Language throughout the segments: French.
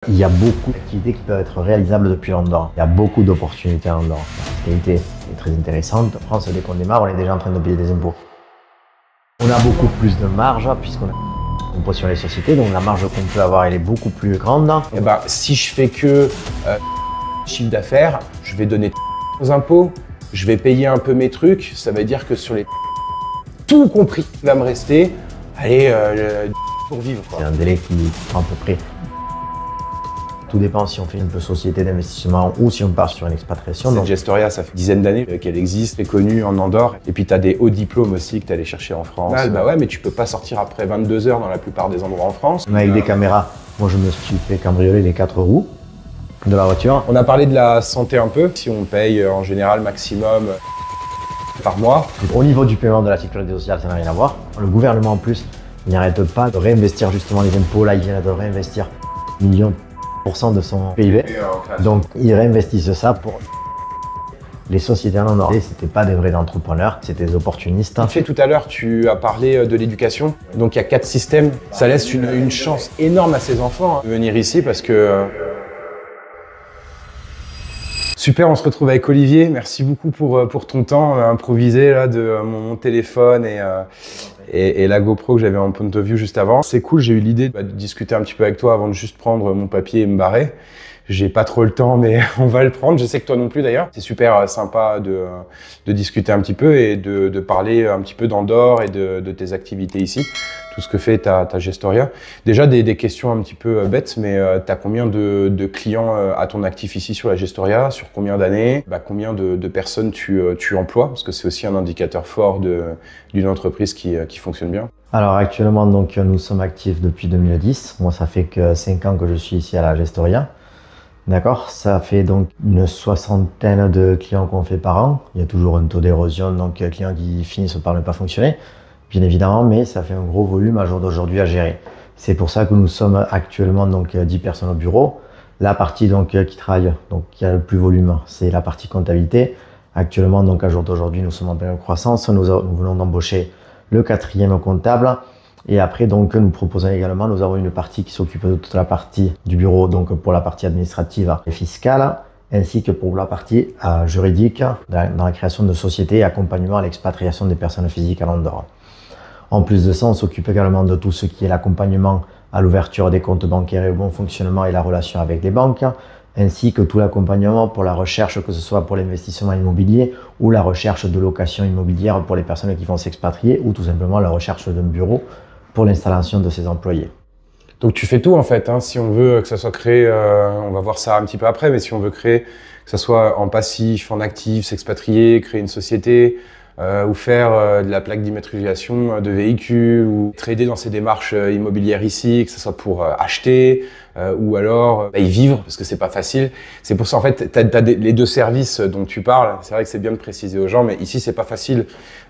Il y a beaucoup d'activités qui peuvent être réalisables depuis Andorre. Il y a beaucoup d'opportunités à Andorre. La fiscalité est très intéressante. En France, dès qu'on démarre, on est déjà en train de payer des impôts. On a beaucoup plus de marge puisqu'on a impôt sur les sociétés, donc la marge qu'on peut avoir elle est beaucoup plus grande. Et si je fais que chiffre d'affaires, je vais donner aux impôts, je vais payer un peu mes trucs, ça veut dire que sur les tout compris, il va me rester, allez, pour vivre. C'est un délai qui prend à peu près. Tout dépend si on fait une société d'investissement ou si on part sur une expatriation. Cette Gestoria, ça fait une dizaine d'années qu'elle existe, elle est connue en Andorre. Et puis tu as des hauts diplômes aussi que tu allais chercher en France. Bah ouais, mais tu peux pas sortir après 22 heures dans la plupart des endroits en France. Avec des caméras, moi je me suis fait cambrioler les 4 roues de la voiture. On a parlé de la santé un peu. Si on paye en général maximum par mois. Au niveau du paiement de la sécurité sociale, ça n'a rien à voir. Le gouvernement en plus, il n'arrête pas de réinvestir justement les impôts. Là, il vient de réinvestir millions de son PIB. Donc ils réinvestissent ça pour les sociétés en Andorre. C'était pas des vrais entrepreneurs, c'était des opportunistes. Tout à l'heure, tu as parlé de l'éducation. Donc il y a 4 systèmes. Ça laisse une chance énorme à ces enfants de venir ici parce que... Super, on se retrouve avec Olivier. Merci beaucoup pour ton temps improvisé là, de mon téléphone et la GoPro que j'avais en point of view juste avant. C'est cool, j'ai eu l'idée de discuter un petit peu avec toi avant de juste prendre mon papier et me barrer. J'ai pas trop le temps, mais on va le prendre. Je sais que toi non plus d'ailleurs. C'est super sympa de discuter un petit peu et de parler un petit peu d'Andorre et de tes activités ici. Tout ce que fait ta Gestoria. Déjà des questions un petit peu bêtes, mais tu as combien de clients à ton actif ici sur la Gestoria? Sur combien d'années? Combien de personnes tu emploies? Parce que c'est aussi un indicateur fort d'une entreprise qui fonctionne bien. Alors actuellement, donc, nous sommes actifs depuis 2010. Moi, ça fait que 5 ans que je suis ici à la Gestoria. D'accord, ça fait donc une soixantaine de clients qu'on fait par an. Il y a toujours un taux d'érosion, donc clients qui finissent par ne pas fonctionner, bien évidemment, mais ça fait un gros volume à jour d'aujourd'hui à gérer. C'est pour ça que nous sommes actuellement donc 10 personnes au bureau. La partie donc qui travaille, donc qui a le plus volume, c'est la partie comptabilité. Actuellement, donc à jour d'aujourd'hui, nous sommes en pleine croissance. Nous venons d'embaucher le 4e comptable. Et après, donc, nous proposons également, nous avons une partie qui s'occupe de toute la partie du bureau, donc pour la partie administrative et fiscale, ainsi que pour la partie juridique, dans la création de sociétés et accompagnement à l'expatriation des personnes physiques à Andorre. En plus de ça, on s'occupe également de tout ce qui est l'accompagnement à l'ouverture des comptes bancaires et au bon fonctionnement et la relation avec les banques, ainsi que tout l'accompagnement pour la recherche, que ce soit pour l'investissement immobilier ou la recherche de location immobilière pour les personnes qui vont s'expatrier ou tout simplement la recherche d'un bureau pour l'installation de ses employés. Donc tu fais tout en fait, hein. Si on veut que ça soit créé, on va voir ça un petit peu après, mais si on veut créer, que ça soit en passif, en actif, s'expatrier, créer une société, ou faire de la plaque d'immatriculation de véhicules, ou trader dans ces démarches immobilières ici, que ce soit pour acheter, ou alors y vivre, parce que c'est pas facile. C'est pour ça en fait, t'as les 2 services dont tu parles. C'est vrai que c'est bien de préciser aux gens, mais ici c'est pas facile.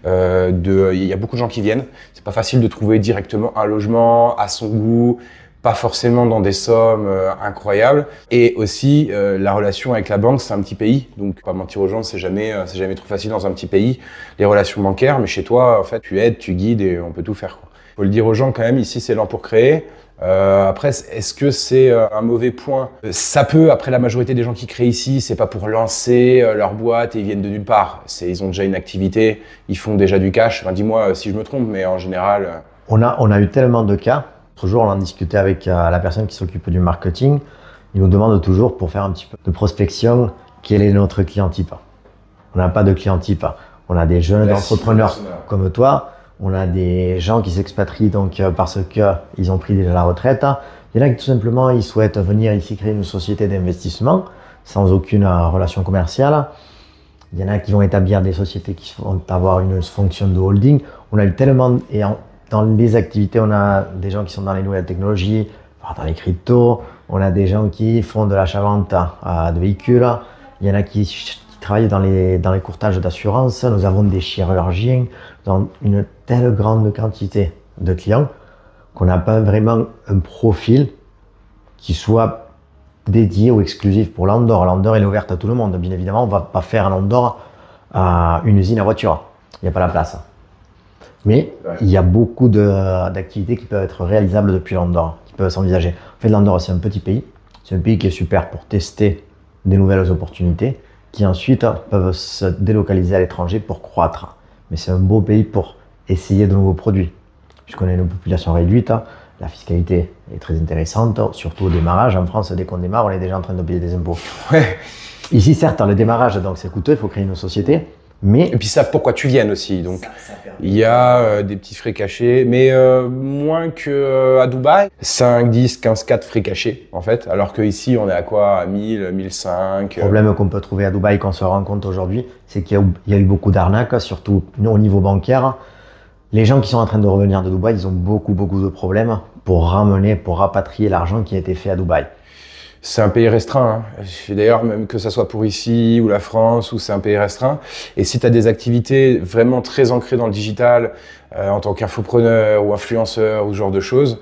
Il y a beaucoup de gens qui viennent. C'est pas facile de trouver directement un logement à son goût, pas forcément dans des sommes incroyables. Et aussi, la relation avec la banque, c'est un petit pays. Donc, pas mentir aux gens, c'est jamais trop facile dans un petit pays, les relations bancaires. Mais chez toi, en fait, tu aides, tu guides et on peut tout faire, quoi. Faut le dire aux gens quand même, ici, c'est lent pour créer. Après, est-ce que c'est un mauvais point? Ça peut, après la majorité des gens qui créent ici, c'est pas pour lancer leur boîte et ils viennent de nulle part. Ils ont déjà une activité, ils font déjà du cash. Enfin, dis-moi si je me trompe, mais en général... On a eu tellement de cas. L'autre jour, on en discutait avec la personne qui s'occupe du marketing. Il nous demande toujours, pour faire un petit peu de prospection, quel est notre client type. On n'a pas de client type. On a des jeunes entrepreneurs comme toi. On a des gens qui s'expatrient donc parce qu'ils ont pris déjà la retraite. Il y en a qui tout simplement ils souhaitent venir ici créer une société d'investissement sans aucune relation commerciale. Il y en a qui vont établir des sociétés qui vont avoir une fonction de holding. On a eu tellement dans les activités, on a des gens qui sont dans les nouvelles technologies, dans les cryptos. On a des gens qui font de l'achat-vente de véhicules. Il y en a qui travaillent dans les courtages d'assurance. Nous avons des chirurgiens dans une telle grande quantité de clients qu'on n'a pas vraiment un profil qui soit dédié ou exclusif pour l'Andorre. L'Andorre, elle est ouverte à tout le monde. Bien évidemment, on ne va pas faire à l'Andorre une usine à voiture. Il n'y a pas la place. Mais il y a beaucoup d'activités qui peuvent être réalisables depuis l'Andorre, qui peuvent s'envisager. En fait, l'Andorre, c'est un petit pays. C'est un pays qui est super pour tester des nouvelles opportunités, qui ensuite peuvent se délocaliser à l'étranger pour croître. Mais c'est un beau pays pour essayer de nouveaux produits. Puisqu'on a une population réduite, la fiscalité est très intéressante, surtout au démarrage. En France, dès qu'on démarre, on est déjà en train de payer des impôts. Ouais. Ici, certes, le démarrage, donc c'est coûteux, il faut créer une société. Mais... Et puis ils savent pourquoi tu viennes aussi. Donc il y a des petits frais cachés, mais moins qu'à Dubaï. 5, 10, 15, 4 frais cachés en fait. Alors qu'ici on est à quoi? À 1000, 1005. Le problème qu'on peut trouver à Dubaï, qu'on se rend compte aujourd'hui, c'est qu'il y a eu beaucoup d'arnaques, surtout au niveau bancaire. Les gens qui sont en train de revenir de Dubaï, ils ont beaucoup de problèmes pour rapatrier l'argent qui a été fait à Dubaï. C'est un pays restreint. Hein. D'ailleurs, même que ça soit pour ici ou la France, ou c'est un pays restreint. Et si tu as des activités vraiment très ancrées dans le digital, en tant qu'infopreneur ou influenceur ou ce genre de choses,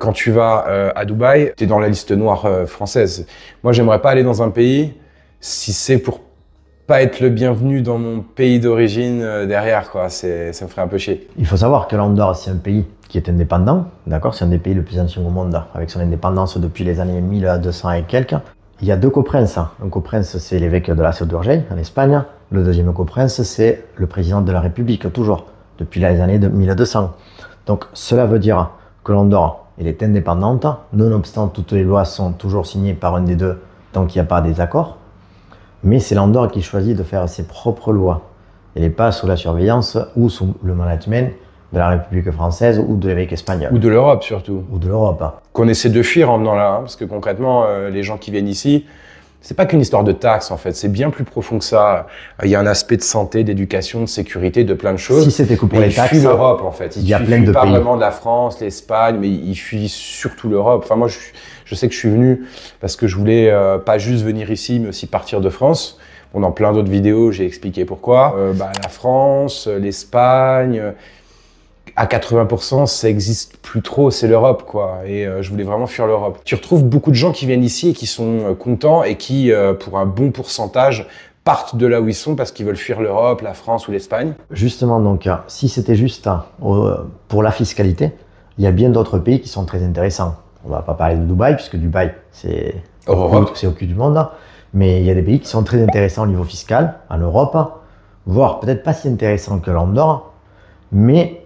quand tu vas à Dubaï, tu es dans la liste noire française. Moi, j'aimerais pas aller dans un pays si c'est pour pas être le bienvenu dans mon pays d'origine derrière, quoi. Ça me ferait un peu chier. Il faut savoir que l'Andorre, c'est un pays qui est indépendant, d'accord? C'est un des pays les plus anciens au monde, avec son indépendance depuis les années 1200 et quelques. Il y a deux coprinces. Un coprince, c'est l'évêque de la Seu d'Urgell, en Espagne. Le deuxième coprince, c'est le président de la République, toujours, depuis les années 1200. Donc, cela veut dire que l'Andorre, elle est indépendante, nonobstant toutes les lois sont toujours signées par un des deux, donc il n'y a pas de désaccord. Mais c'est l'Andorre qui choisit de faire ses propres lois. Elle n'est pas sous la surveillance ou sous le management de la République française ou de l'évêque espagnol. Ou de l'Europe surtout. Ou de l'Europe. Qu'on essaie de fuir en venant là, hein, parce que concrètement, les gens qui viennent ici, c'est pas qu'une histoire de taxes en fait, c'est bien plus profond que ça. Il y a un aspect de santé, d'éducation, de sécurité, de plein de choses. Si c'était que pour les taxes, ils fuient l'Europe en fait. Il y a plein de pas pays. Vraiment de la France, l'Espagne, mais ils fuient surtout l'Europe. Enfin moi, je sais que je suis venu parce que je voulais pas juste venir ici, mais aussi partir de France. Bon, dans plein d'autres vidéos, j'ai expliqué pourquoi. La France, l'Espagne. À 80%, ça existe plus trop, c'est l'Europe, quoi. Et je voulais vraiment fuir l'Europe. Tu retrouves beaucoup de gens qui viennent ici et qui sont contents et qui, pour un bon pourcentage, partent de là où ils sont parce qu'ils veulent fuir l'Europe, la France ou l'Espagne. Justement, donc, si c'était juste pour la fiscalité, il y a bien d'autres pays qui sont très intéressants. On va pas parler de Dubaï, puisque Dubaï, c'est au cul du monde. Mais il y a des pays qui sont très intéressants au niveau fiscal, en Europe, voire peut-être pas si intéressants que l'Andorre, mais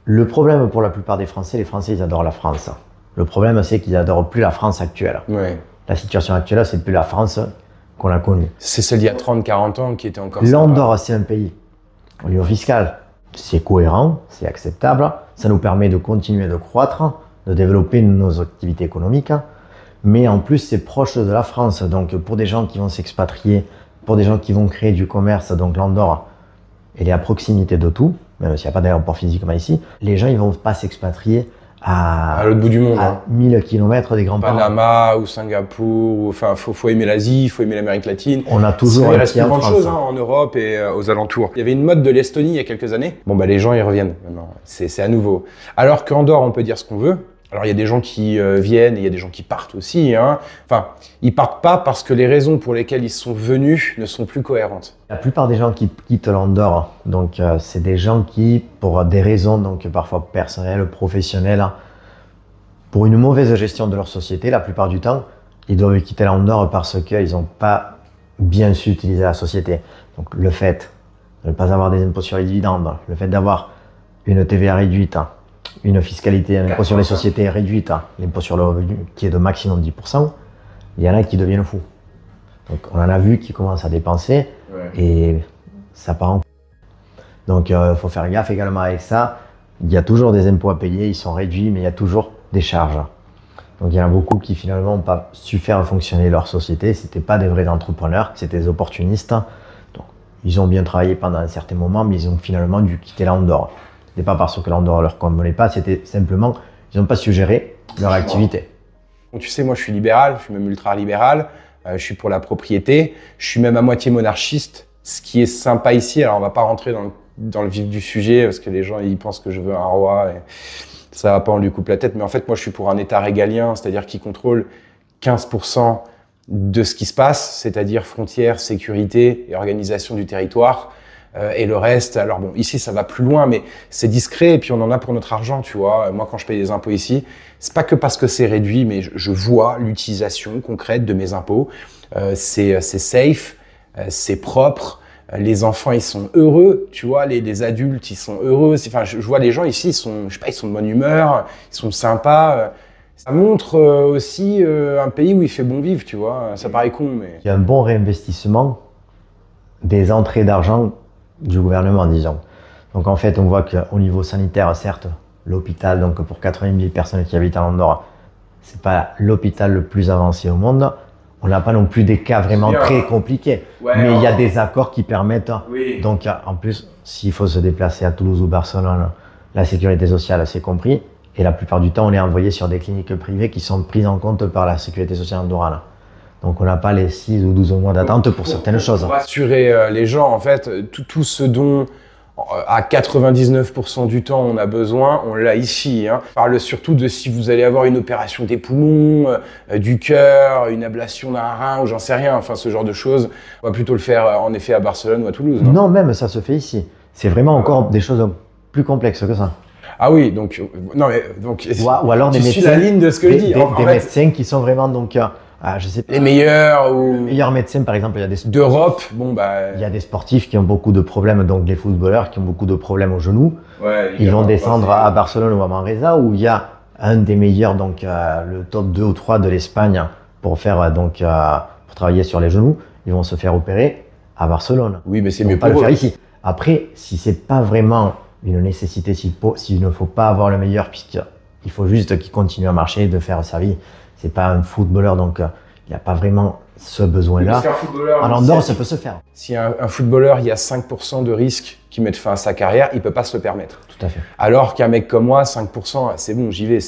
le problème pour la plupart des Français, les Français, ils adorent la France. Le problème, c'est qu'ils n'adorent plus la France actuelle. Ouais. La situation actuelle, c'est plus la France qu'on a connue. C'est celle d'il y a 30-40 ans qui était encore L'Andorre, c'est un pays, au niveau fiscal, c'est cohérent, c'est acceptable. Ça nous permet de continuer de croître, de développer nos activités économiques. Mais en plus, c'est proche de la France. Donc, pour des gens qui vont s'expatrier, pour des gens qui vont créer du commerce, donc l'Andorre, elle est à proximité de tout. Même s'il n'y a pas d'aéroport physiquement ici, les gens ils vont pas s'expatrier à l'autre bout du monde, à 1000 km des grands-parents. Panama ou Singapour, enfin faut aimer l'Asie, il faut aimer l'Amérique latine. On a toujours il reste plus grande chose en Europe et aux alentours. Il y avait une mode de l'Estonie il y a quelques années. Bon les gens y reviennent maintenant, c'est à nouveau. Alors qu'Andorre on peut dire ce qu'on veut. Alors il y a des gens qui viennent et il y a des gens qui partent aussi. Hein. Enfin, ils partent pas parce que les raisons pour lesquelles ils sont venus ne sont plus cohérentes. La plupart des gens qui quittent l'Andorre, donc c'est des gens qui, pour des raisons donc parfois personnelles, professionnelles, pour une mauvaise gestion de leur société, la plupart du temps, ils doivent quitter l'Andorre parce qu'ils n'ont pas bien su utiliser la société. Donc le fait de ne pas avoir des impôts sur les dividendes, le fait d'avoir une TVA réduite, une fiscalité, un impôt sur les sociétés réduite, l'impôt sur le revenu qui est de maximum 10%, il y en a qui deviennent fous. Donc on en a vu qui commencent à dépenser et ça part en... Donc il faut faire gaffe également avec ça. Il y a toujours des impôts à payer, ils sont réduits, mais il y a toujours des charges. Donc il y en a beaucoup qui finalement n'ont pas su faire fonctionner leur société. C'était pas des vrais entrepreneurs, c'était des opportunistes. Donc, ils ont bien travaillé pendant un certain moment, mais ils ont finalement dû quitter l'Andorre. C'était pas parce que l'Andorre leur convenait pas, c'était simplement ils n'ont pas su gérer leur activité. Tu sais, moi je suis libéral, je suis même ultra libéral, je suis pour la propriété, je suis même à moitié monarchiste. Ce qui est sympa ici, alors on va pas rentrer dans le vif du sujet parce que les gens ils pensent que je veux un roi et ça va pas, on lui coupe la tête, mais en fait moi je suis pour un État régalien, c'est-à-dire qui contrôle 15% de ce qui se passe, c'est-à-dire frontières, sécurité et organisation du territoire. Et le reste, alors bon, ici ça va plus loin, mais c'est discret et puis on en a pour notre argent, tu vois. Moi, quand je paye des impôts ici, c'est pas que parce que c'est réduit, mais je vois l'utilisation concrète de mes impôts. C'est safe, c'est propre. Les enfants, ils sont heureux, tu vois. Les adultes, ils sont heureux. Enfin, je vois les gens ici, ils sont, je sais pas, ils sont de bonne humeur, ils sont sympas. Ça montre aussi un pays où il fait bon vivre, tu vois. Ça paraît con, mais... Il y a un bon réinvestissement des entrées d'argent du gouvernement, disons. Donc en fait, on voit qu'au niveau sanitaire, certes, l'hôpital, donc pour 80 000 personnes qui habitent à Andorre, c'est pas l'hôpital le plus avancé au monde. On n'a pas non plus des cas vraiment très compliqués, mais il y a des accords qui permettent. Oui. Donc en plus, s'il faut se déplacer à Toulouse ou Barcelone, la sécurité sociale, c'est compris. Et la plupart du temps, on est envoyé sur des cliniques privées qui sont prises en compte par la sécurité sociale andorrane. Donc on n'a pas les 6 ou 12 mois d'attente pour certaines choses. Pour rassurer les gens, en fait, tout ce dont à 99% du temps on a besoin, on l'a ici. Hein. On parle surtout de si vous allez avoir une opération des poumons, du cœur, une ablation d'un rein ou j'en sais rien, enfin ce genre de choses. On va plutôt le faire en effet à Barcelone ou à Toulouse. Non, même ça se fait ici. C'est vraiment encore des choses plus complexes que ça. Ah oui, donc non mais donc ou alors des médecins, la ligne de ce que je dis. Des médecins qui sont vraiment donc je sais pas, les meilleurs ou les meilleurs médecins, par exemple, il y a des d'Europe. Bon bah il y a des sportifs qui ont beaucoup de problèmes, donc les footballeurs qui ont beaucoup de problèmes au genou. Ouais, ils vont descendre à Barcelone ou à Manresa où il y a un des meilleurs, donc le top 2 ou 3 de l'Espagne pour faire pour travailler sur les genoux. Ils vont se faire opérer à Barcelone. Oui, mais c'est mieux pas le faire ici. Après, si c'est pas vraiment une nécessité, s'il ne faut pas avoir le meilleur, puisqu'il faut juste qu'il continue à marcher, de faire sa vie. C'est pas un footballeur, donc il n'y a pas vraiment ce besoin-là. En Andorre, ça peut se faire. Si un footballeur, il y a 5% de risque qui mette fin à sa carrière, il peut pas se le permettre. Tout à fait. Alors qu'un mec comme moi, 5%, c'est bon, j'y vais.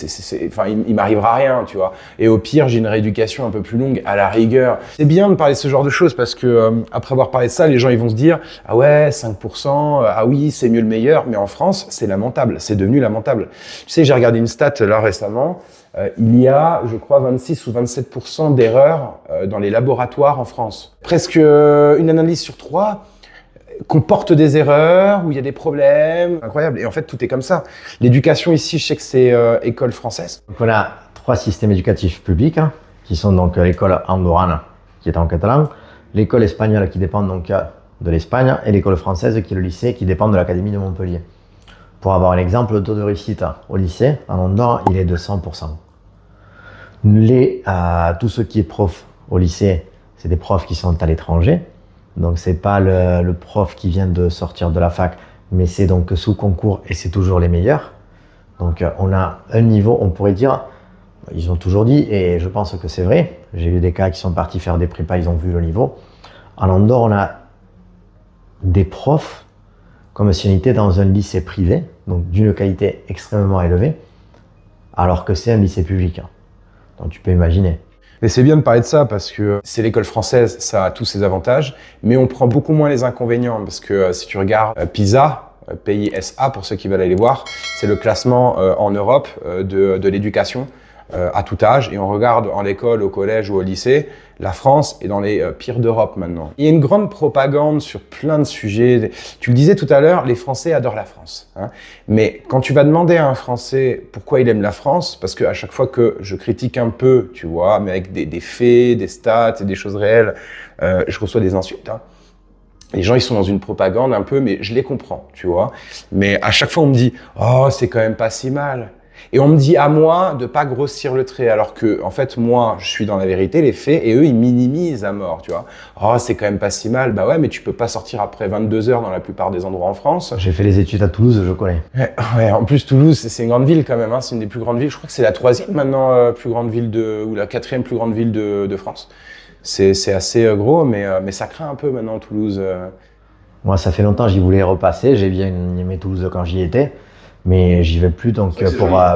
Enfin, il m'arrivera rien, tu vois. Et au pire, j'ai une rééducation un peu plus longue, à la rigueur. C'est bien de parler de ce genre de choses parce que après avoir parlé de ça, les gens ils vont se dire ah ouais, 5%, ah oui, c'est mieux le meilleur. Mais en France, c'est lamentable. C'est devenu lamentable. Tu sais, j'ai regardé une stat là récemment. Il y a, je crois, 26 ou 27% d'erreurs dans les laboratoires en France. Presque une analyse sur 3 comporte des erreurs, où il y a des problèmes. Incroyable. Et en fait, tout est comme ça. L'éducation ici, je sais que c'est école française. Donc on a 3 systèmes éducatifs publics, qui sont donc l'école andorrane, qui est en catalan, l'école espagnole qui dépend donc de l'Espagne, et l'école française qui est le lycée, qui dépend de l'Académie de Montpellier. Pour avoir un exemple, le taux de réussite au lycée, en Andorre, il est de 100%. Tout ce qui est prof au lycée, c'est des profs qui sont à l'étranger. Donc c'est pas le prof qui vient de sortir de la fac, mais c'est donc sous concours et c'est toujours les meilleurs. Donc on a un niveau, on pourrait dire, ils ont toujours dit, et je pense que c'est vrai, j'ai eu des cas qui sont partis faire des prépas, ils ont vu le niveau. En Andorre, on a des profs comme si on était dans un lycée privé, donc d'une qualité extrêmement élevée, alors que c'est un lycée public. Donc tu peux imaginer. Mais c'est bien de parler de ça parce que c'est l'école française, ça a tous ses avantages, mais on prend beaucoup moins les inconvénients parce que si tu regardes PISA, PISA pour ceux qui veulent aller voir, c'est le classement en Europe de l'éducation à tout âge et on regarde en l'école, au collège ou au lycée, la France est dans les pires d'Europe maintenant. Il y a une grande propagande sur plein de sujets. Tu le disais tout à l'heure, les Français adorent la France. Hein. Mais quand tu vas demander à un Français pourquoi il aime la France, parce qu'à chaque fois que je critique un peu, tu vois, mais avec des faits, des stats et des choses réelles, je reçois des insultes. Hein. Les gens, ils sont dans une propagande un peu, mais je les comprends, tu vois. Mais à chaque fois, on me dit « Oh, c'est quand même pas si mal ». Et on me dit à moi de pas grossir le trait, alors que en fait moi je suis dans la vérité, les faits, et eux ils minimisent à mort, tu vois. Oh c'est quand même pas si mal, bah ouais mais tu peux pas sortir après 22 heures dans la plupart des endroits en France. J'ai fait les études à Toulouse, je connais. Ouais, en plus Toulouse c'est une grande ville quand même, hein. C'est une des plus grandes villes, je crois que c'est la 3e maintenant plus grande ville ou la 4e plus grande ville de France. C'est assez gros, mais ça craint un peu maintenant Toulouse. Moi ça fait longtemps j'y voulais repasser, j'ai bien aimé Toulouse quand j'y étais. Mais j'y vais plus, donc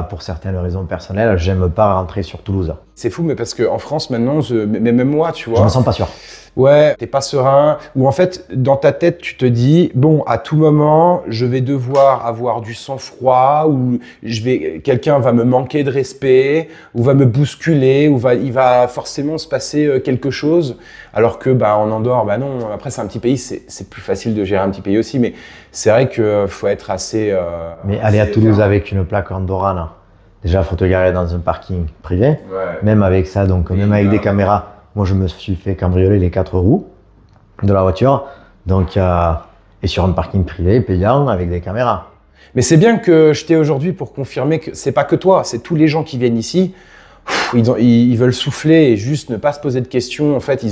pour certaines raisons personnelles, j'aime pas rentrer sur Toulouse. C'est fou, mais parce qu'en France, maintenant, mais même moi, tu vois. Je me sens pas sûr. Ouais, t'es pas serein. Ou en fait, dans ta tête, tu te dis, bon, à tout moment, je vais devoir avoir du sang-froid, ou quelqu'un va me manquer de respect, ou va me bousculer, ou il va forcément se passer quelque chose. Alors que, en Andorre, non. Après, c'est un petit pays, c'est plus facile de gérer un petit pays aussi, mais c'est vrai que faut être assez. Mais aller à Toulouse avec une plaque andorrane, déjà, faut te garer dans un parking privé. Ouais. Même avec ça, donc même avec des caméras. Moi, je me suis fait cambrioler les 4 roues de la voiture, donc et sur un parking privé payant avec des caméras. Mais c'est bien que je t'ai aujourd'hui pour confirmer que c'est pas que toi, c'est tous les gens qui viennent ici. Ils veulent souffler et juste ne pas se poser de questions. En fait,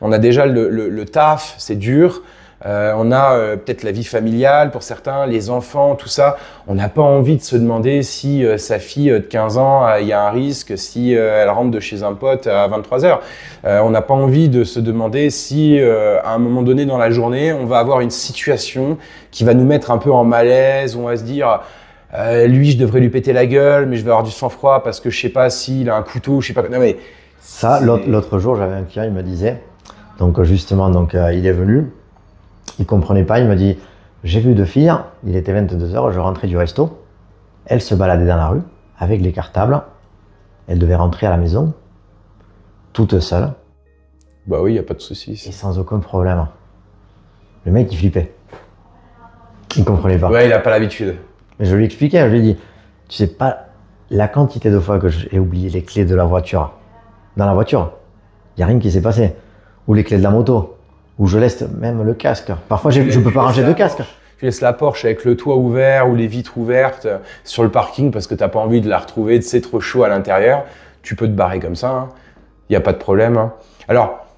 on a déjà le taf, c'est dur. On a peut-être la vie familiale pour certains, les enfants, tout ça. On n'a pas envie de se demander si sa fille de 15 ans, il y a un risque, si elle rentre de chez un pote à 23 heures. On n'a pas envie de se demander si à un moment donné dans la journée, on va avoir une situation qui va nous mettre un peu en malaise, où on va se dire lui, je devrais lui péter la gueule, mais je vais avoir du sang-froid parce que je sais pas s'il a un couteau, je sais pas. Non, mais ça, l'autre jour, j'avais un client, il me disait, donc justement, il est venu. Il comprenait pas, il me dit, j'ai vu 2 filles, il était 22 h, je rentrais du resto, elles se baladaient dans la rue avec les cartables, elles devaient rentrer à la maison, toutes seules. Bah oui, il n'y a pas de souci. Et sans aucun problème. Le mec, il flippait. Il comprenait pas. Ouais, il n'a pas l'habitude. Mais je lui expliquais, je lui ai dit, tu sais pas la quantité de fois que j'ai oublié les clés de la voiture. Dans la voiture, il n'y a rien qui s'est passé. Ou les clés de la moto. Où je laisse même le casque. Parfois, je ne peux pas ranger de casque. Tu laisses la Porsche avec le toit ouvert ou les vitres ouvertes sur le parking parce que tu n'as pas envie de la retrouver, c'est trop chaud à l'intérieur. Tu peux te barrer comme ça, il n'y a pas de problème. Alors,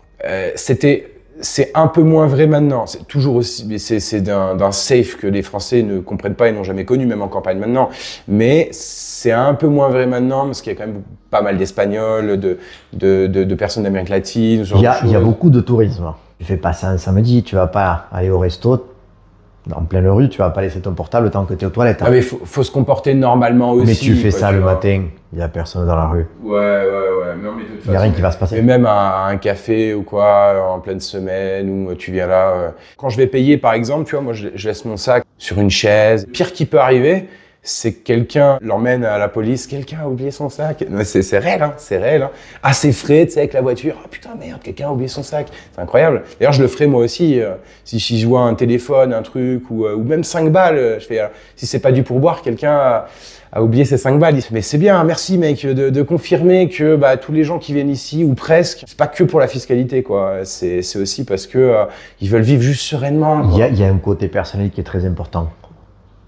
c'est un peu moins vrai maintenant. C'est toujours aussi, mais c'est d'un safe que les Français ne comprennent pas et n'ont jamais connu, même en campagne maintenant. Mais c'est un peu moins vrai maintenant parce qu'il y a quand même pas mal d'Espagnols, de personnes d'Amérique latine. Il y a beaucoup de tourisme. Tu fais passer un samedi, tu vas pas aller au resto en pleine rue, tu vas pas laisser ton portable tant que tu es aux toilettes. Ah mais faut se comporter normalement aussi. Mais tu fais ça le matin, il y a personne dans la rue. Ouais. Non, mais de toute façon, il y a rien qui va se passer. Et même à un café ou quoi, en pleine semaine, où tu viens là. Quand je vais payer par exemple, tu vois, moi je laisse mon sac sur une chaise. Pire qui peut arriver, c'est que quelqu'un l'emmène à la police, quelqu'un a oublié son sac. C'est réel, c'est réel. Ah, c'est frais, tu sais, avec la voiture. Ah putain, merde, quelqu'un a oublié son sac. C'est incroyable. D'ailleurs, je le ferai moi aussi. Si je vois un téléphone, un truc, ou même 5 balles, je fais, si c'est pas du pourboire, quelqu'un a oublié ses 5 balles. Mais c'est bien, merci mec, de confirmer que tous les gens qui viennent ici, ou presque, c'est pas que pour la fiscalité, quoi. C'est aussi parce que ils veulent vivre juste sereinement. Il y a un côté personnel qui est très important.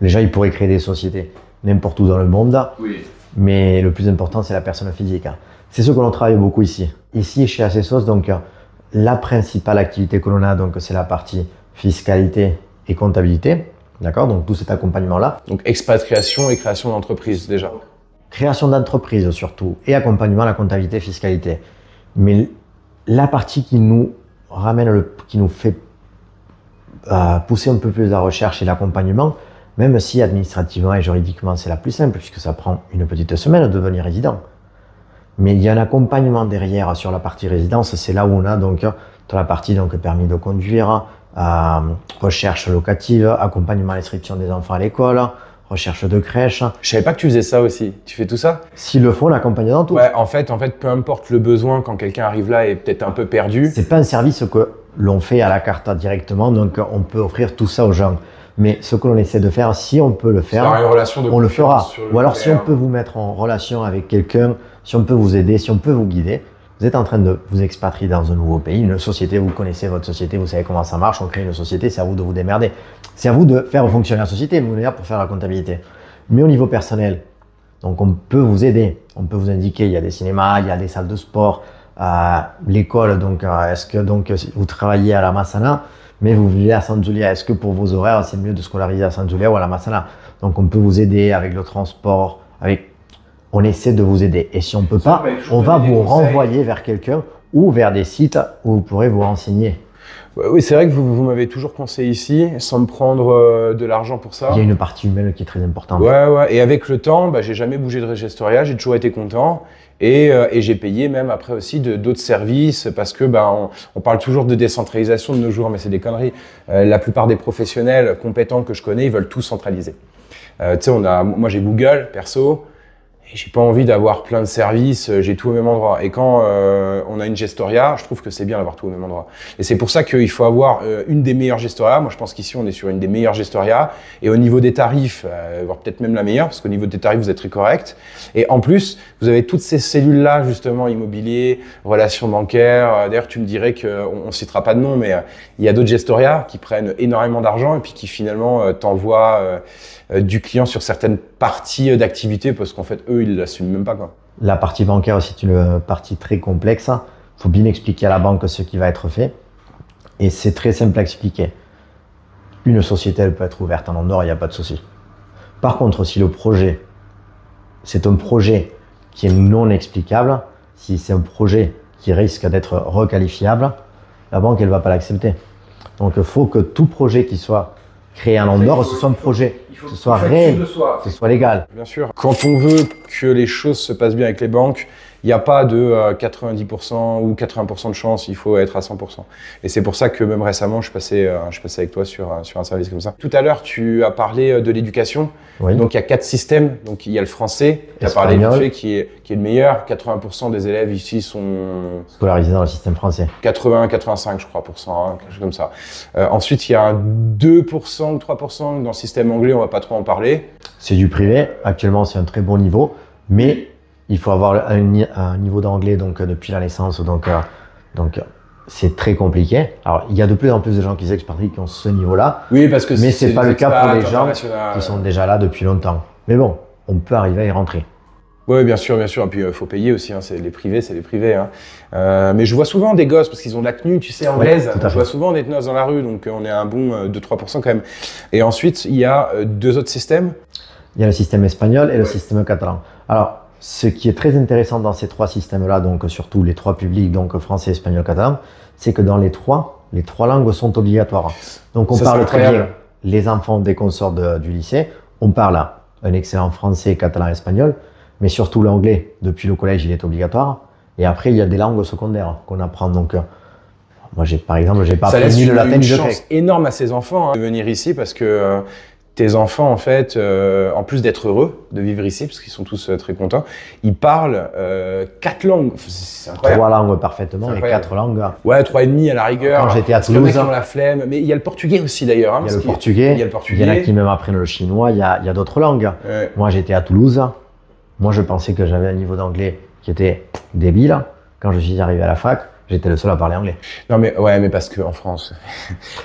Les gens, ils pourraient créer des sociétés n'importe où dans le monde, oui. Mais le plus important, c'est la personne physique. C'est ce que l'on travaille beaucoup ici. Ici, chez Acessos, donc, la principale activité que l'on a, donc, c'est la partie fiscalité et comptabilité. D'accord? Donc, tout cet accompagnement-là. Donc, expatriation et création d'entreprise, déjà. Création d'entreprise, surtout, et accompagnement à la comptabilité, fiscalité. Mais la partie qui nous ramène, qui nous fait pousser un peu plus la recherche et l'accompagnement, même si administrativement et juridiquement c'est la plus simple, puisque ça prend une petite semaine de devenir résident. Mais il y a un accompagnement derrière sur la partie résidence, c'est là où on a donc toute la partie donc permis de conduire, recherche locative, accompagnement à l'inscription des enfants à l'école, recherche de crèche. Je savais pas que tu faisais ça aussi. Tu fais tout ça? S'il le faut, on accompagne dans tout. Ouais, en fait, peu importe le besoin, quand quelqu'un arrive là et est peut-être un peu perdu. C'est pas un service que l'on fait à la carte directement, donc on peut offrir tout ça aux gens. Mais ce que l'on essaie de faire, si on peut le faire, on le fera. Ou alors si on peut vous mettre en relation avec quelqu'un, si on peut vous aider, si on peut vous guider, vous êtes en train de vous expatrier dans un nouveau pays, une société, vous connaissez votre société, vous savez comment ça marche, on crée une société, c'est à vous de vous démerder. C'est à vous de faire fonctionner la société, vous êtes là pour faire la comptabilité. Mais au niveau personnel, donc on peut vous aider, on peut vous indiquer, il y a des cinémas, il y a des salles de sport, l'école, donc est-ce que donc vous travaillez à la Massana, mais vous vivez à San Julia, est-ce que pour vos horaires, c'est mieux de scolariser à San Julia ou à la Massana? Donc on peut vous aider avec le transport, on essaie de vous aider. Et si on ne peut pas, on va vous renvoyer vers quelqu'un ou vers des sites où vous pourrez vous renseigner. Oui, c'est vrai que vous m'avez toujours conseillé ici, sans me prendre de l'argent pour ça. Il y a une partie humaine qui est très importante. Ouais. Et avec le temps, bah, j'ai jamais bougé de Regestoria, j'ai toujours été content. Et j'ai payé même après aussi d'autres services parce que bah, on parle toujours de décentralisation de nos jours, mais c'est des conneries. La plupart des professionnels compétents que je connais, ils veulent tout centraliser. Tu sais, moi j'ai Google, perso. Et j'ai pas envie d'avoir plein de services, j'ai tout au même endroit. Et quand on a une Gestoria, je trouve que c'est bien d'avoir tout au même endroit. Et c'est pour ça qu'il faut avoir une des meilleures Gestoria. Moi, je pense qu'ici, on est sur une des meilleures Gestoria. Et au niveau des tarifs, voire peut-être même la meilleure, parce qu'au niveau des tarifs, vous êtes très correct. Et en plus, vous avez toutes ces cellules-là, justement, immobilier, relations bancaires. D'ailleurs, tu me dirais qu'on citera pas de nom, mais il y a d'autres Gestoria qui prennent énormément d'argent et puis qui finalement t'envoient du client sur certaines parties d'activité parce qu'en fait, eux, ils l'assument même pas, quoi. La partie bancaire, c'est une partie très complexe. Il faut bien expliquer à la banque ce qui va être fait. Et c'est très simple à expliquer. Une société, elle peut être ouverte en Andorre, il n'y a pas de souci. Par contre, si le projet, c'est un projet qui est non explicable, si c'est un projet qui risque d'être requalifiable, la banque, elle ne va pas l'accepter. Donc, il faut que tout projet qui soit créé en Andorre, ce soit un projet, ce soit réel, ce soit légal. Bien sûr. Quand on veut que les choses se passent bien avec les banques, il n'y a pas de 90% ou 80% de chance, il faut être à 100%. Et c'est pour ça que même récemment, je passais avec toi sur un service comme ça. Tout à l'heure, tu as parlé de l'éducation. Oui. Donc il y a 4 systèmes. Donc il y a le français, tu as parlé du fait qui est le meilleur. 80% des élèves ici sont scolarisés dans le système français. 80-85 je crois, quelque chose comme ça. Ensuite, il y a 2% ou 3% dans le système anglais, on va pas trop en parler. C'est du privé. Actuellement, c'est un très bon niveau, mais il faut avoir un niveau d'anglais depuis la naissance, donc c'est très compliqué. Alors, il y a de plus en plus de gens qui s'expatrient qui ont ce niveau-là. Oui, parce que mais c'est pas le cas pour les gens qui sont déjà là depuis longtemps. Mais bon, on peut arriver à y rentrer. Oui, bien sûr. Et puis, il faut payer aussi. Hein. C'est les privés. Hein. Mais je vois souvent des gosses, parce qu'ils ont de la tenue, tu sais, anglaise. Ouais, je vois souvent des noces dans la rue, donc on est à un bon 2-3% quand même. Et ensuite, il y a 2 autres systèmes. Il y a le système espagnol et le système catalan. Alors, ce qui est très intéressant dans ces 3 systèmes-là, donc surtout les 3 publics, donc français, espagnol, catalan, c'est que dans les trois langues sont obligatoires. Donc on parle très bien les enfants dès qu'on sort du lycée, on parle un excellent français, catalan, espagnol, mais surtout l'anglais, depuis le collège, il est obligatoire. Et après, il y a des langues secondaires qu'on apprend. Donc, moi, par exemple, j'ai pas appris ni le latin ni le grec. Ça laisse une chance énorme à ces enfants de venir ici parce que tes enfants, en fait, en plus d'être heureux de vivre ici, parce qu'ils sont tous très contents, ils parlent 4 langues. C'est incroyable. 3 langues parfaitement et 4 langues. Ouais, 3,5 à la rigueur. Quand j'étais à Toulouse. Il y en a qui ont la flemme. Mais il y a le portugais aussi d'ailleurs. Hein, il y a le portugais. Il y en a qui même apprennent le chinois. Il y a d'autres langues. Ouais. Moi, j'étais à Toulouse. Moi, je pensais que j'avais un niveau d'anglais qui était débile. Quand je suis arrivé à la fac, j'étais le seul à parler anglais. Non, mais parce qu'en France,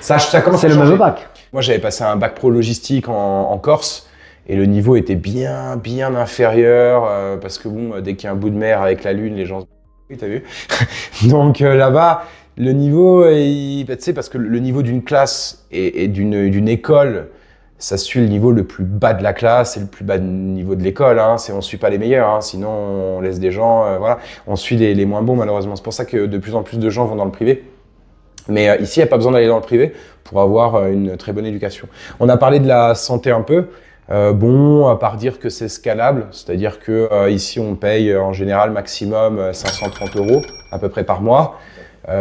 ça commence à changer. C'est le même bac. Moi, j'avais passé un bac pro logistique en Corse et le niveau était bien inférieur parce que bon, dès qu'il y a un bout de mer avec la lune, les gens se... Oui, t'as vu. Donc là-bas, le niveau, tu sais, parce que le niveau d'une classe et d'une école, ça suit le niveau le plus bas de la classe et le plus bas niveau de l'école. Hein. On suit pas les meilleurs, hein. Sinon on laisse des gens, voilà. On suit les moins bons malheureusement. C'est pour ça que de plus en plus de gens vont dans le privé. Mais ici, il n'y a pas besoin d'aller dans le privé pour avoir une très bonne éducation. On a parlé de la santé un peu. À part dire que c'est scalable, c'est-à-dire que ici, on paye en général maximum 530 € à peu près par mois.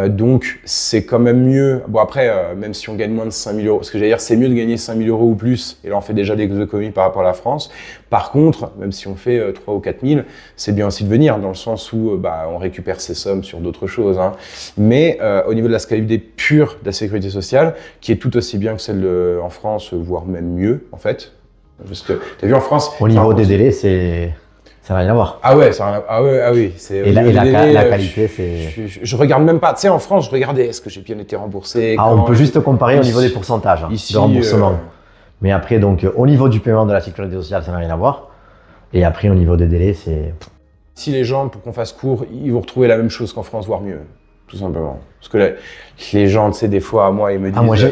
Donc, c'est quand même mieux. Bon, après, même si on gagne moins de 5 000 €, parce que j'allais dire, c'est mieux de gagner 5 000 € ou plus, et là, on fait déjà des économies par rapport à la France. Par contre, même si on fait 3 ou 4 000, c'est bien aussi de venir, dans le sens où on récupère ces sommes sur d'autres choses. Hein. Mais au niveau de la scalabilité pure de la sécurité sociale, qui est tout aussi bien que celle en France, voire même mieux, en fait. Parce que, t'as vu, en France... Au niveau des délais, ça n'a rien à voir. Ah oui. Et la qualité, c'est... Je regarde même pas. Tu sais, en France, je regardais est-ce que j'ai bien été remboursé. On peut juste comparer au niveau des pourcentages de remboursement. Mais après, donc, au niveau du paiement de la sécurité sociale, ça n'a rien à voir. Et après, au niveau des délais, c'est... Si les gens, pour qu'on fasse court, ils vont retrouver la même chose qu'en France, voire mieux. Tout simplement. Parce que les gens, tu sais, des fois, moi, ils me disent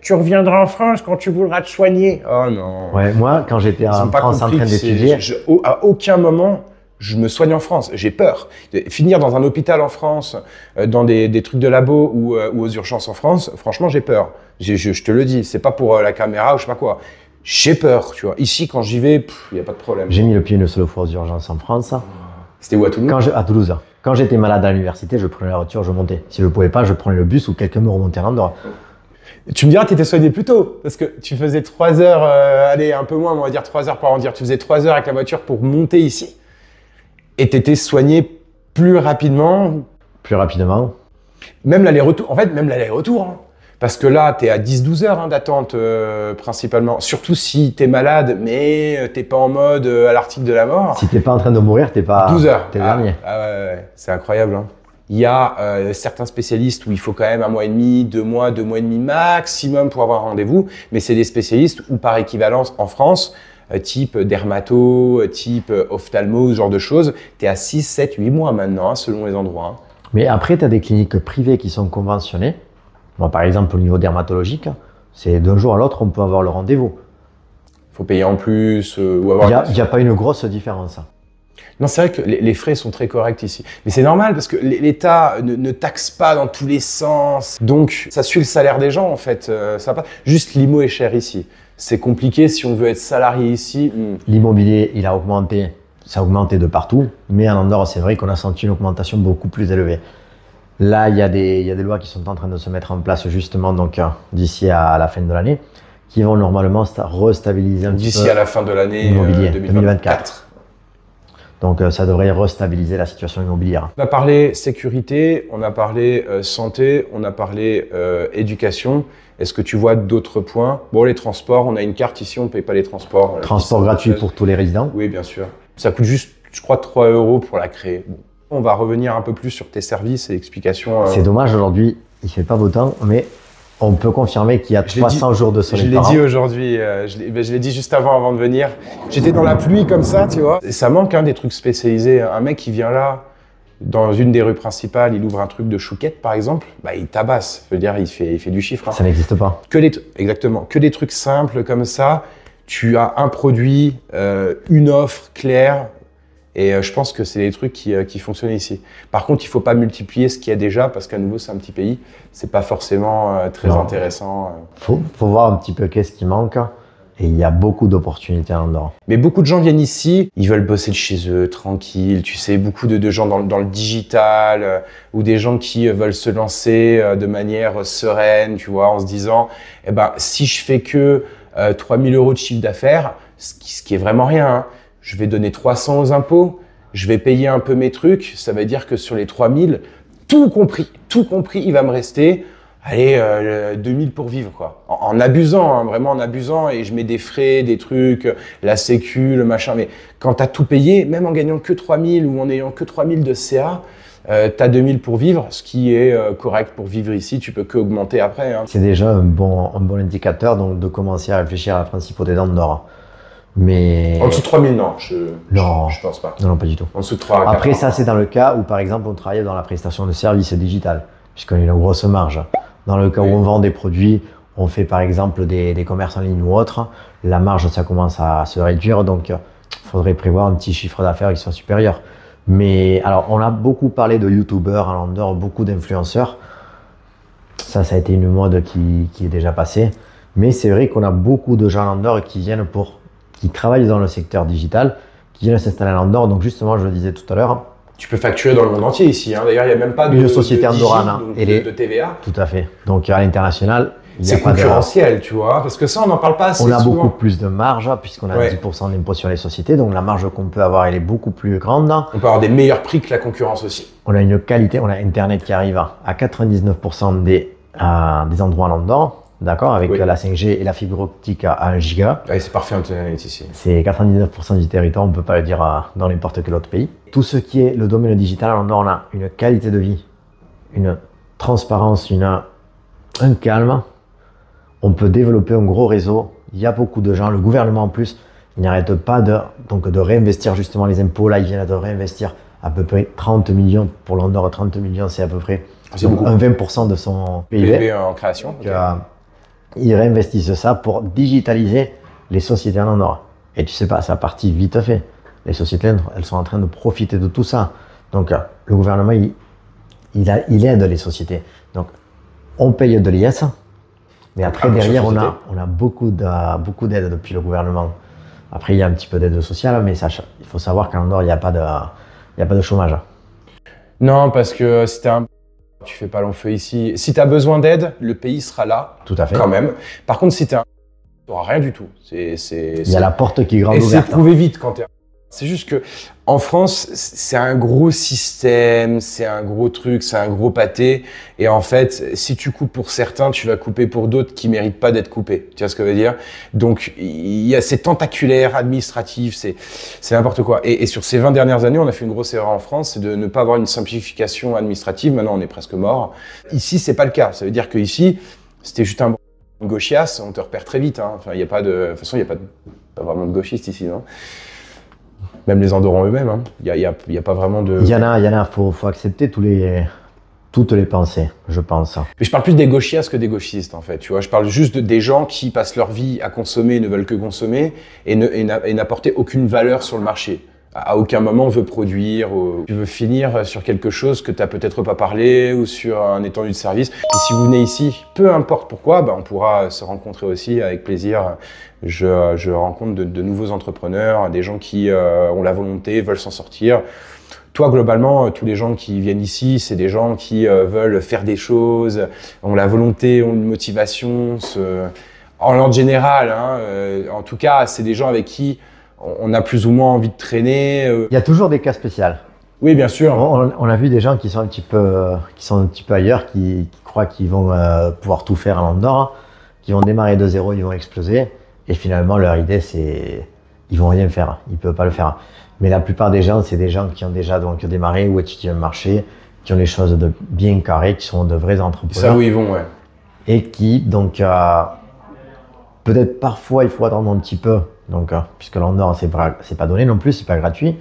tu reviendras en France quand tu voudras te soigner. Oh non. Ouais, moi, quand j'étais en France en train d'étudier... À aucun moment, Je me soigne en France, j'ai peur. Finir dans un hôpital en France, dans des trucs de labo ou aux urgences en France, franchement, j'ai peur. Je te le dis, c'est pas pour la caméra ou je sais pas quoi. J'ai peur, tu vois. Ici, quand j'y vais, il n'y a pas de problème. J'ai mis le pied une seule fois aux urgences en France. C'était où, à Toulouse? À Toulouse. Quand j'étais malade à l'université, je prenais la voiture, je montais. Si je ne pouvais pas, je prenais le bus ou quelqu'un me remontait à l'endroit. Tu me diras, tu étais soigné plus tôt, parce que tu faisais 3 heures, allez, un peu moins, on va dire 3 heures pour en dire. Tu faisais 3 heures avec la voiture pour monter ici, et tu étais soigné plus rapidement. Plus rapidement. Même l'aller-retour, en fait, même l'aller-retour. Hein. Parce que là, tu es à 10-12 heures d'attente, principalement. Surtout si tu es malade, mais tu n'es pas en mode à l'article de la mort. Si tu n'es pas en train de mourir, tu n'es pas... 12 heures. T'es le dernier. Ouais. C'est incroyable. Hein. Il y a certains spécialistes où il faut quand même 1 mois et demi, 2 mois et demi maximum pour avoir un rendez-vous. Mais c'est des spécialistes où, par équivalence, en France, type dermato, type ophtalmo, ce genre de choses, tu es à 6, 7, 8 mois maintenant, hein, selon les endroits. Hein. Mais après, tu as des cliniques privées qui sont conventionnées. Moi, par exemple, au niveau dermatologique, c'est d'un jour à l'autre, on peut avoir le rendez-vous. Il faut payer en plus ou avoir... Il n'y a pas une grosse différence. Non, c'est vrai que les frais sont très corrects ici. Mais c'est normal parce que l'État ne taxe pas dans tous les sens. Donc, ça suit le salaire des gens, en fait. Ça va pas... Juste l'IMO est cher ici. C'est compliqué si on veut être salarié ici. L'immobilier, il a augmenté. Ça a augmenté de partout. Mais en Andorre, c'est vrai qu'on a senti une augmentation beaucoup plus élevée. Là, il y a des lois qui sont en train de se mettre en place justement donc d'ici à la fin de l'année, qui vont normalement restabiliser un petit peu d'ici à la fin de l'année 2024. Donc ça devrait restabiliser la situation immobilière. On a parlé sécurité, on a parlé santé, on a parlé éducation. Est-ce que tu vois d'autres points? Bon, les transports, on a une carte ici, on ne paye pas les transports. Transport gratuit pour tous les résidents? Oui, bien sûr. Ça coûte juste, je crois, 3 € pour la créer. Bon. On va revenir un peu plus sur tes services et explications. C'est dommage, aujourd'hui, il ne fait pas beau temps, mais on peut confirmer qu'il y a 300 jours de soleil par an. Je l'ai dit aujourd'hui, je l'ai dit juste avant de venir. J'étais dans la pluie comme ça, tu vois. Et ça manque des trucs spécialisés. Un mec qui vient là, dans une des rues principales, il ouvre un truc de chouquette, par exemple, bah, il tabasse. Je veux dire, il fait du chiffre. Hein. Ça n'existe pas. Exactement. Que des trucs simples comme ça. Tu as un produit, une offre claire. Et je pense que c'est des trucs qui fonctionnent ici. Par contre, il ne faut pas multiplier ce qu'il y a déjà parce qu'à nouveau, c'est un petit pays. C'est pas forcément très intéressant. Faut voir un petit peu qu'est-ce qui manque. Et il y a beaucoup d'opportunités en Andorre. Mais beaucoup de gens viennent ici, ils veulent bosser de chez eux, tranquille. Tu sais, beaucoup de gens dans le digital ou des gens qui veulent se lancer de manière sereine, tu vois, en se disant, eh ben, si je fais que 3 000 € de chiffre d'affaires, ce qui est vraiment rien, hein, je vais donner 300 aux impôts, je vais payer un peu mes trucs, ça veut dire que sur les 3000, tout compris, il va me rester, allez, 2000 pour vivre, quoi. En abusant, hein, vraiment en abusant, et je mets des frais, des trucs, la sécu, le machin, mais quand tu as tout payé, même en gagnant que 3000 ou en ayant que 3000 de CA, tu as 2000 pour vivre, ce qui est correct pour vivre ici, tu peux que augmenter après. Hein. C'est déjà un bon indicateur donc, de commencer à réfléchir à la principauté d'Andorre. Mais... En dessous de 3000, non, je pense pas. Non, pas du tout. En dessous de 3 Après, ça, c'est dans le cas où, par exemple, on travaille dans la prestation de services digital, puisqu'on a une grosse marge. Dans le cas où on vend des produits, on fait par exemple des commerces en ligne ou autre, la marge, ça commence à se réduire, donc il faudrait prévoir un petit chiffre d'affaires qui soit supérieur. Mais alors, on a beaucoup parlé de youtubeurs en Andorre, beaucoup d'influenceurs. Ça a été une mode qui est déjà passée. Mais c'est vrai qu'on a beaucoup de gens en Andorre qui travaillent dans le secteur digital, qui viennent s'installer en Andorre. Donc justement, je le disais tout à l'heure. Tu peux facturer dans le monde entier ici. Hein. D'ailleurs, il n'y a même pas de société andorrane et de TVA. Tout à fait. Donc à l'international, c'est concurrentiel, tu vois, parce que ça, on n'en parle pas assez souvent. On a souvent. beaucoup plus de marge puisqu'on a 10% d'impôt sur les sociétés. Donc la marge qu'on peut avoir, elle est beaucoup plus grande. On peut avoir des meilleurs prix que la concurrence aussi. On a une qualité, on a Internet qui arrive à 99% des endroits en Andorre. D'accord, avec la 5G et la fibre optique à 1 giga. Oui, c'est parfait Internet ici. C'est 99% du territoire, on ne peut pas le dire dans n'importe quel autre pays. Tout ce qui est le domaine digital, on a une qualité de vie, une transparence, un calme. On peut développer un gros réseau. Il y a beaucoup de gens, le gouvernement en plus, il n'arrête pas de réinvestir justement les impôts. Là, ils viennent de réinvestir à peu près 30 millions pour l'Andorre. 30 millions, c'est à peu près un 20% de son PIB en création. Ils réinvestissent ça pour digitaliser les sociétés en Andorre. Et tu sais pas, ça a parti vite fait. les sociétés, elles sont en train de profiter de tout ça. Donc, le gouvernement, il aide les sociétés. Donc, on paye de l'IS, mais après, derrière, on a beaucoup d'aides depuis le gouvernement. Après, il y a un petit peu d'aide sociale, mais il faut savoir qu'en Andorre, il n'y a pas de chômage. Non, parce que si tu fais pas long feu ici. Si tu as besoin d'aide, le pays sera là. Tout à fait. Quand même. Par contre, si tu n'auras rien du tout. Il y a la porte qui est grande ouverte. Et c'est prouvé vite quand tu es. C'est juste que en France, c'est un gros système, c'est un gros truc, c'est un gros pâté. Et en fait, si tu coupes pour certains, tu vas couper pour d'autres qui méritent pas d'être coupés. Tu vois ce que je veux dire? Donc, il y a ces tentaculaires administratifs, c'est n'importe quoi. Et sur ces 20 dernières années, on a fait une grosse erreur en France, c'est de ne pas avoir une simplification administrative. Maintenant, on est presque mort. Ici, c'est pas le cas. Ça veut dire qu'ici, c'était juste un gauchias, on te repère très vite. Hein. Enfin, il y a pas de toute façon, il y a pas vraiment de gauchistes ici, non? Même les Andorrans eux-mêmes, hein. Il y a pas vraiment de... Il y en a, faut accepter toutes les pensées, je pense. Mais je parle plus des gauchias que des gauchistes, en fait, tu vois. Je parle juste des gens qui passent leur vie à consommer, ne veulent que consommer, et n'apporter aucune valeur sur le marché. À aucun moment on veut produire, ou tu veux finir sur quelque chose que tu n'as peut-être pas parlé, ou sur un étendu de service. Et si vous venez ici, peu importe pourquoi, on pourra se rencontrer aussi avec plaisir. Je rencontre de nouveaux entrepreneurs, des gens qui ont la volonté, veulent s'en sortir. Toi, globalement, tous les gens qui viennent ici, c'est des gens qui veulent faire des choses, ont la volonté, ont une motivation. En l'ordre général, hein, en tout cas, c'est des gens avec qui on a plus ou moins envie de traîner. Il y a toujours des cas spéciaux. Oui, bien sûr. On a vu des gens qui sont un petit peu ailleurs, qui croient qu'ils vont pouvoir tout faire en Andorre, qui vont démarrer de zéro, ils vont exploser. Et finalement, leur idée, c'est ils vont rien faire, ils peuvent pas le faire. Mais la plupart des gens, c'est des gens qui ont déjà donc démarré ou étudié le marché, qui ont les choses de bien carrées, qui sont de vrais entrepreneurs. Ça où ils vont, ouais. Et qui, donc, peut-être parfois, il faut attendre un petit peu. Donc, puisque l'Andorre, c'est pas donné non plus, c'est pas gratuit.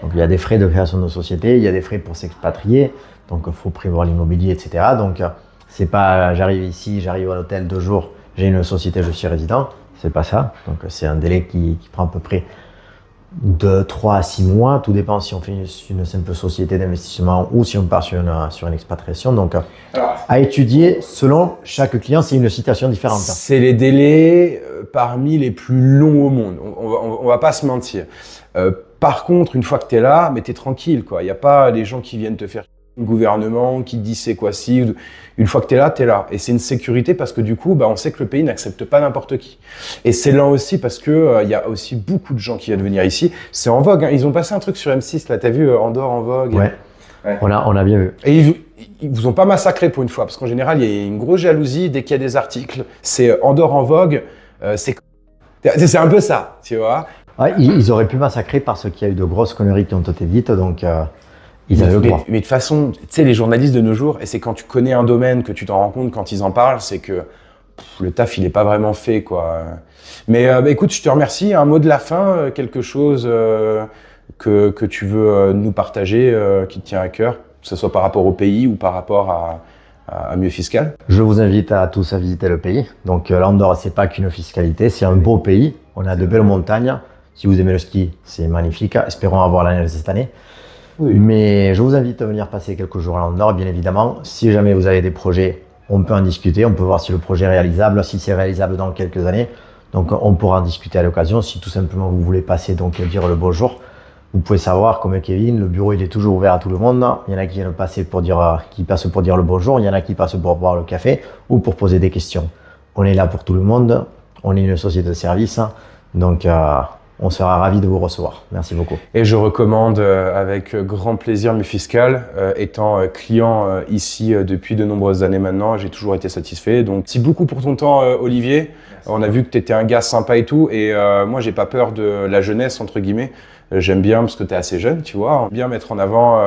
Donc, il y a des frais de création de société, il y a des frais pour s'expatrier. Donc, il faut prévoir l'immobilier, etc. Donc, c'est pas j'arrive ici, j'arrive à l'hôtel 2 jours, j'ai une société, je suis résident. C'est pas ça. Donc, c'est un délai qui prend à peu près de 3 à 6 mois. Tout dépend si on fait une simple société d'investissement ou si on part sur une expatriation. Donc, à étudier selon chaque client, c'est une situation différente. C'est les délais parmi les plus longs au monde. On va pas se mentir. Par contre, une fois que tu es là, mais tu es tranquille, quoi. Il n'y a pas des gens qui viennent te faire le gouvernement, qui te dit c'est quoi si. Une fois que tu es là, tu es là. Et c'est une sécurité parce que du coup, on sait que le pays n'accepte pas n'importe qui. Et c'est lent aussi parce que y a aussi beaucoup de gens qui viennent venir ici. C'est en vogue, hein. Ils ont passé un truc sur M6, là, t'as vu Andorre en vogue? Ouais. On a bien vu. Et ils vous ont pas massacré pour une fois, parce qu'en général, il y a une grosse jalousie dès qu'il y a des articles. C'est Andorre en vogue, c'est un peu ça, tu vois. Ouais, ils auraient pu massacrer parce qu'il y a eu de grosses conneries qui ont été dites, donc ils avaient le droit. Mais de toute façon, tu sais, les journalistes de nos jours, et c'est quand tu connais un domaine que tu t'en rends compte quand ils en parlent, c'est que le taf, il est pas vraiment fait, quoi. Mais écoute, je te remercie. Un mot de la fin, quelque chose que tu veux nous partager, qui te tient à cœur, que ce soit par rapport au pays ou par rapport à Mieux Fiscal? Je vous invite à tous à visiter le pays. Donc l'Andorre, c'est pas qu'une fiscalité, c'est un beau pays. On a de belles montagnes. Si vous aimez le ski, c'est magnifique. Espérons avoir la neige cette année. Oui. Mais je vous invite à venir passer quelques jours à l'Andorre, bien évidemment. Si jamais vous avez des projets, on peut en discuter. On peut voir si le projet est réalisable, si c'est réalisable dans quelques années. Donc on pourra en discuter à l'occasion. Si tout simplement vous voulez passer, donc dire le bonjour, vous pouvez savoir, comme Kevin, le bureau il est toujours ouvert à tout le monde. Il y en a qui viennent passer qui passent pour dire le bonjour, il y en a qui passent pour boire le café ou pour poser des questions. On est là pour tout le monde. On est une société de service, donc on sera ravis de vous recevoir. Merci beaucoup. Et je recommande avec grand plaisir Mieux Fiscal. Étant client ici depuis de nombreuses années maintenant, j'ai toujours été satisfait. Donc, merci beaucoup pour ton temps, Olivier. On a vu que tu étais un gars sympa et tout. Et moi, j'ai pas peur de la jeunesse, entre guillemets. J'aime bien parce que tu es assez jeune, tu vois. Bien mettre en avant,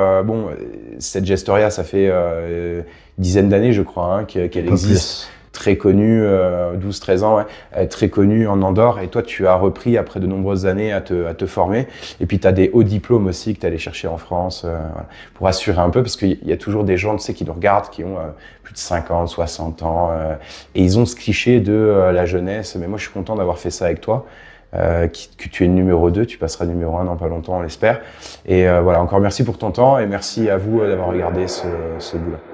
cette Gestoria, ça fait dizaine d'années, je crois, qu'elle existe. Très connue, 12-13 ans, ouais, très connue en Andorre. Et toi, tu as repris après de nombreuses années à te former. Et puis, tu as des hauts diplômes aussi que tu es allé chercher en France, voilà, pour assurer un peu, parce qu'il y a toujours des gens, tu sais, qui nous regardent, qui ont plus de 50, 60 ans, et ils ont ce cliché de la jeunesse. Mais moi, je suis content d'avoir fait ça avec toi. que tu es numéro 2, tu passeras numéro 1 dans pas longtemps, on l'espère. Et voilà, encore merci pour ton temps et merci à vous d'avoir regardé ce bout-là.